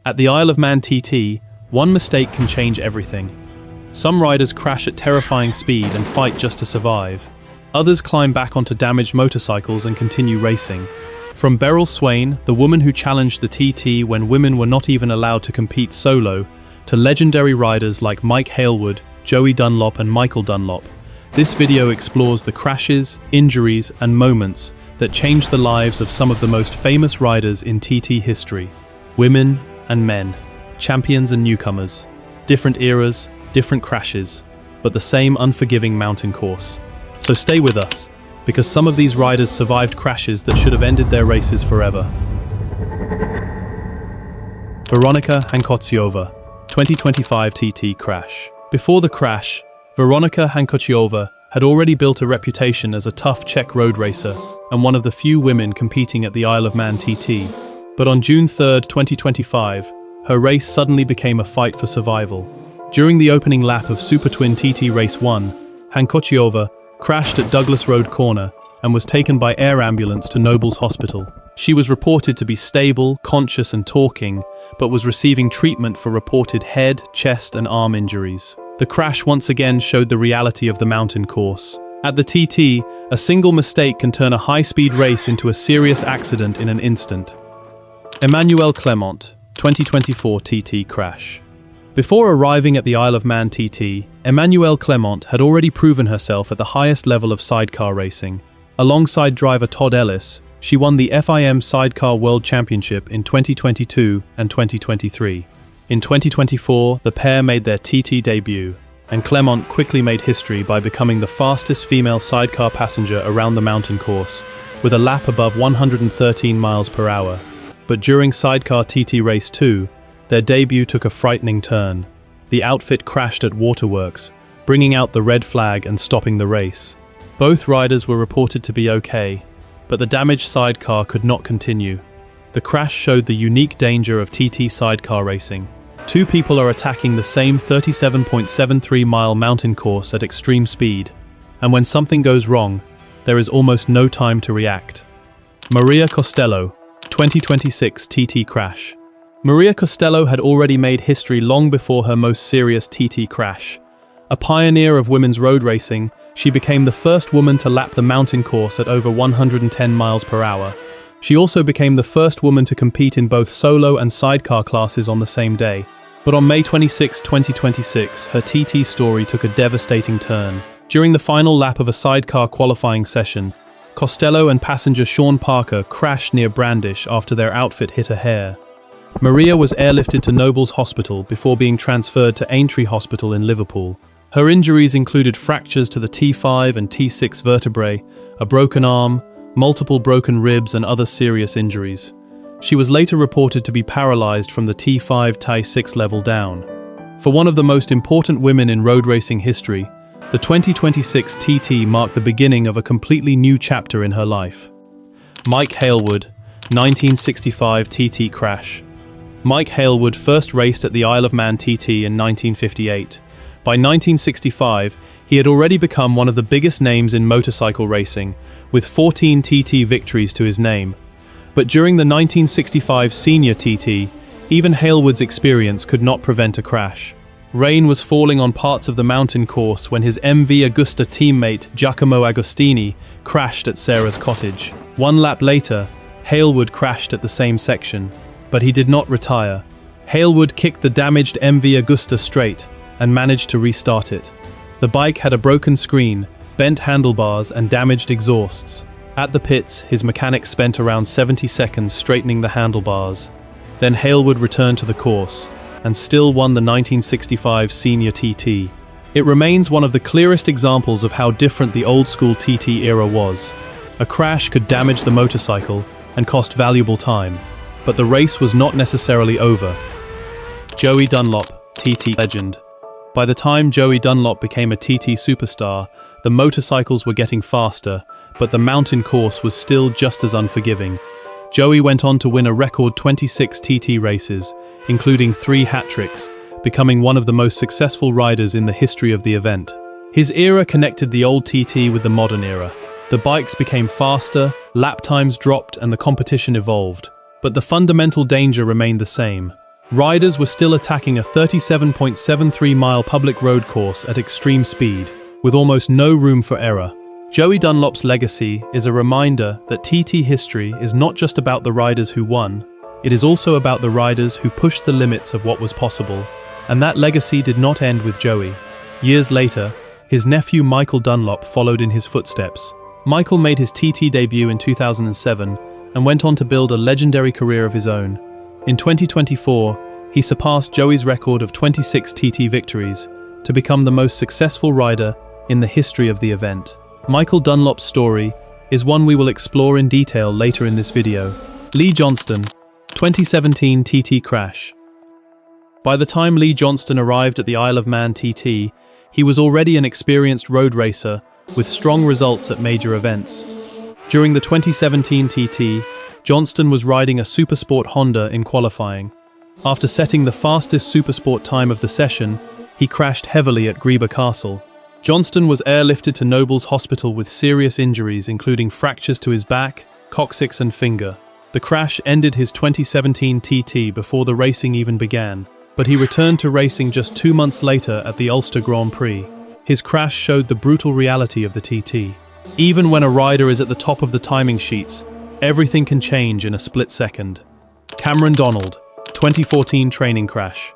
At the Isle of Man TT, one mistake can change everything. Some riders crash at terrifying speed and fight just to survive. Others climb back onto damaged motorcycles and continue racing. From Beryl Swain, the woman who challenged the TT when women were not even allowed to compete solo, to legendary riders like Mike Hailwood, Joey Dunlop and Michael Dunlop, this video explores the crashes, injuries and moments that changed the lives of some of the most famous riders in TT history. Women and men, champions and newcomers, different eras, different crashes, but the same unforgiving mountain course. So stay with us, because some of these riders survived crashes that should have ended their races forever. Veronika Hankocyova, 2025 TT crash. Before the crash, Veronika Hankocyova had already built a reputation as a tough Czech road racer and one of the few women competing at the Isle of Man TT. But on June 3, 2025, her race suddenly became a fight for survival. During the opening lap of Super Twin TT Race 1, Hankocyova crashed at Douglas Road Corner and was taken by air ambulance to Nobles Hospital. She was reported to be stable, conscious and talking, but was receiving treatment for reported head, chest and arm injuries. The crash once again showed the reality of the mountain course. At the TT, a single mistake can turn a high-speed race into a serious accident in an instant. Emmanuelle Clément, 2024 TT crash. Before arriving at the Isle of Man TT, Emmanuelle Clément had already proven herself at the highest level of sidecar racing. Alongside driver Todd Ellis, she won the FIM Sidecar World Championship in 2022 and 2023. In 2024, the pair made their TT debut, and Clément quickly made history by becoming the fastest female sidecar passenger around the mountain course, with a lap above 113 miles per hour. But during Sidecar TT Race 2, their debut took a frightening turn. The outfit crashed at Waterworks, bringing out the red flag and stopping the race. Both riders were reported to be okay, but the damaged sidecar could not continue. The crash showed the unique danger of TT sidecar racing. Two people are attacking the same 37.73-mile mountain course at extreme speed, and when something goes wrong, there is almost no time to react. Maria Costello, 2026 TT crash. Maria Costello had already made history long before her most serious TT crash. A pioneer of women's road racing, she became the first woman to lap the mountain course at over 110 miles per hour. She also became the first woman to compete in both solo and sidecar classes on the same day. But on May 26, 2026, her TT story took a devastating turn. During the final lap of a sidecar qualifying session, Costello and passenger Sean Parker crashed near Brandish after their outfit hit a hair. Maria was airlifted to Nobles Hospital before being transferred to Aintree Hospital in Liverpool. Her injuries included fractures to the T5 and T6 vertebrae, a broken arm, multiple broken ribs and other serious injuries. She was later reported to be paralyzed from the T5 T6 level down. For one of the most important women in road racing history, the 2026 TT marked the beginning of a completely new chapter in her life. Mike Hailwood, 1965 TT crash. Mike Hailwood first raced at the Isle of Man TT in 1958. By 1965, he had already become one of the biggest names in motorcycle racing, with 14 TT victories to his name. But during the 1965 Senior TT, even Hailwood's experience could not prevent a crash. Rain was falling on parts of the mountain course when his MV Agusta teammate Giacomo Agostini crashed at Sarah's cottage. One lap later, Hailwood crashed at the same section, but he did not retire. Hailwood kicked the damaged MV Agusta straight and managed to restart it. The bike had a broken screen, bent handlebars and damaged exhausts. At the pits, his mechanics spent around 70 seconds straightening the handlebars. Then Hailwood returned to the course, and still won the 1965 Senior TT. It remains one of the clearest examples of how different the old-school TT era was. A crash could damage the motorcycle and cost valuable time, but the race was not necessarily over. Joey Dunlop, TT legend. By the time Joey Dunlop became a TT superstar, the motorcycles were getting faster, but the mountain course was still just as unforgiving. Joey went on to win a record 26 TT races, including 3 hat-tricks, becoming one of the most successful riders in the history of the event. His era connected the old TT with the modern era. The bikes became faster, lap times dropped and the competition evolved. But the fundamental danger remained the same. Riders were still attacking a 37.73-mile public road course at extreme speed, with almost no room for error. Joey Dunlop's legacy is a reminder that TT history is not just about the riders who won, it is also about the riders who pushed the limits of what was possible. And that legacy did not end with Joey. Years later, his nephew Michael Dunlop followed in his footsteps. Michael made his TT debut in 2007 and went on to build a legendary career of his own. In 2024, he surpassed Joey's record of 26 TT victories to become the most successful rider in the history of the event. Michael Dunlop's story is one we will explore in detail later in this video. Lee Johnston, 2017 TT crash. By the time Lee Johnston arrived at the Isle of Man TT, he was already an experienced road racer with strong results at major events. During the 2017 TT, Johnston was riding a Supersport Honda in qualifying. After setting the fastest Supersport time of the session, he crashed heavily at Greeba Castle. Johnston was airlifted to Nobles Hospital with serious injuries including fractures to his back, coccyx and finger. The crash ended his 2017 TT before the racing even began, but he returned to racing just 2 months later at the Ulster Grand Prix. His crash showed the brutal reality of the TT. Even when a rider is at the top of the timing sheets, everything can change in a split second. Cameron Donald, 2014 training crash.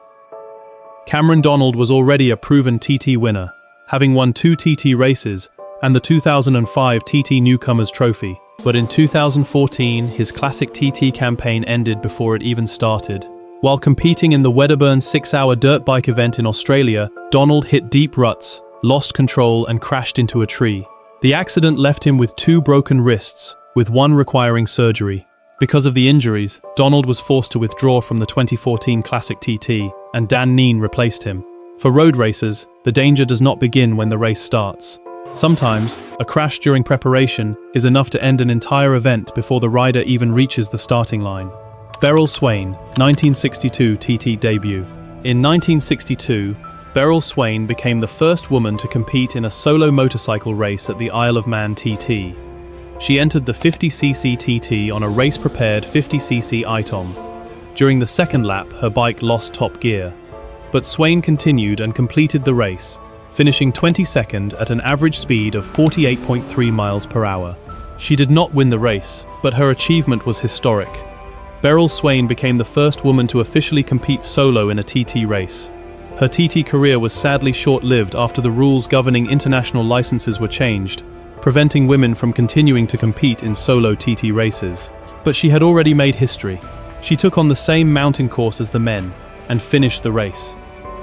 Cameron Donald was already a proven TT winner, having won 2 TT races and the 2005 TT Newcomers Trophy. But in 2014, his classic TT campaign ended before it even started. While competing in the Wedderburn 6-hour dirt bike event in Australia, Donald hit deep ruts, lost control and crashed into a tree. The accident left him with 2 broken wrists, with one requiring surgery. Because of the injuries, Donald was forced to withdraw from the 2014 Classic TT, and Dan Neen replaced him. For road racers, the danger does not begin when the race starts. Sometimes, a crash during preparation is enough to end an entire event before the rider even reaches the starting line. Beryl Swain, 1962 TT debut. In 1962, Beryl Swain became the first woman to compete in a solo motorcycle race at the Isle of Man TT. She entered the 50cc TT on a race-prepared 50cc ITOM. During the second lap, her bike lost top gear. But Swain continued and completed the race, finishing 22nd at an average speed of 48.3 miles per hour. She did not win the race, but her achievement was historic. Beryl Swain became the first woman to officially compete solo in a TT race. Her TT career was sadly short-lived after the rules governing international licenses were changed, preventing women from continuing to compete in solo TT races. But she had already made history. She took on the same mountain course as the men and finished the race.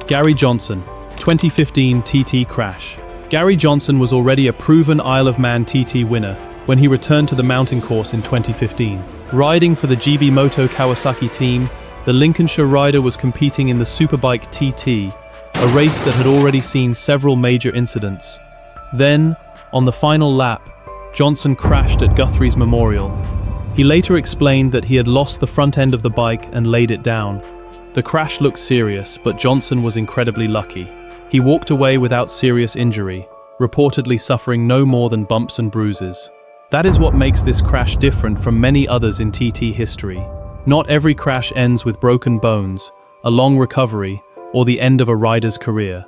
Gary Johnson, 2015 TT crash. Gary Johnson was already a proven Isle of Man TT winner when he returned to the mountain course in 2015. Riding for the GB Moto Kawasaki team, the Lincolnshire rider was competing in the Superbike TT, a race that had already seen several major incidents. Then, on the final lap, Johnson crashed at Guthrie's Memorial. He later explained that he had lost the front end of the bike and laid it down. The crash looked serious, but Johnson was incredibly lucky. He walked away without serious injury, reportedly suffering no more than bumps and bruises. That is what makes this crash different from many others in TT history. Not every crash ends with broken bones, a long recovery, or the end of a rider's career.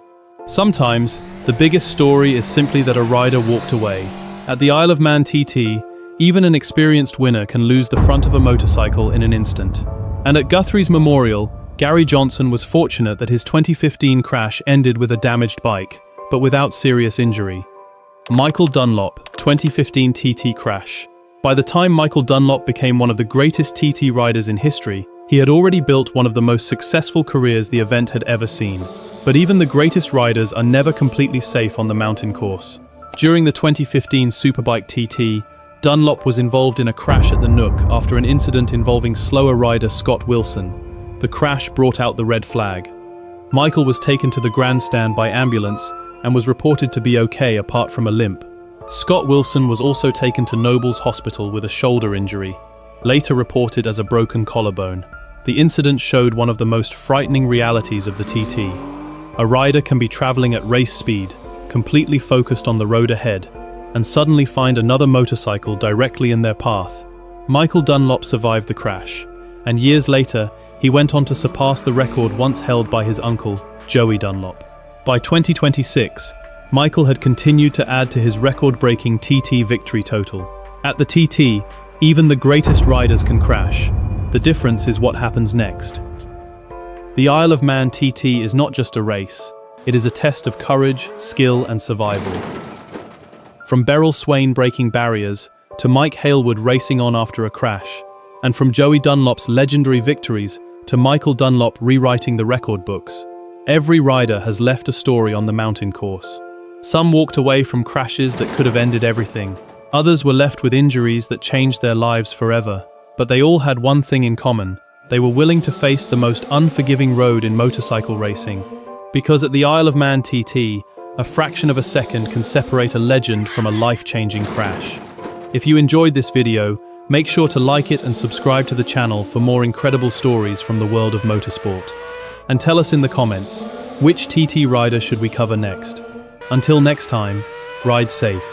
Sometimes, the biggest story is simply that a rider walked away. At the Isle of Man TT, even an experienced winner can lose the front of a motorcycle in an instant. And at Guthrie's Memorial, Gary Johnson was fortunate that his 2015 crash ended with a damaged bike, but without serious injury. Michael Dunlop, 2015 TT crash. By the time Michael Dunlop became one of the greatest TT riders in history, he had already built one of the most successful careers the event had ever seen. But even the greatest riders are never completely safe on the mountain course. During the 2015 Superbike TT, Dunlop was involved in a crash at the Nook after an incident involving slower rider Scott Wilson. The crash brought out the red flag. Michael was taken to the grandstand by ambulance and was reported to be okay apart from a limp. Scott Wilson was also taken to Nobles Hospital with a shoulder injury, later reported as a broken collarbone. The incident showed one of the most frightening realities of the TT. A rider can be traveling at race speed, completely focused on the road ahead, and suddenly find another motorcycle directly in their path. Michael Dunlop survived the crash, and years later, he went on to surpass the record once held by his uncle, Joey Dunlop. By 2026, Michael had continued to add to his record-breaking TT victory total. At the TT, even the greatest riders can crash. The difference is what happens next. The Isle of Man TT is not just a race, it is a test of courage, skill, and survival. From Beryl Swain breaking barriers, to Mike Hailwood racing on after a crash, and from Joey Dunlop's legendary victories to Michael Dunlop rewriting the record books, every rider has left a story on the mountain course. Some walked away from crashes that could have ended everything. Others were left with injuries that changed their lives forever. But they all had one thing in common. They were willing to face the most unforgiving road in motorcycle racing. Because at the Isle of Man TT, a fraction of a second can separate a legend from a life-changing crash. If you enjoyed this video, make sure to like it and subscribe to the channel for more incredible stories from the world of motorsport. And tell us in the comments, which TT rider should we cover next? Until next time, ride safe.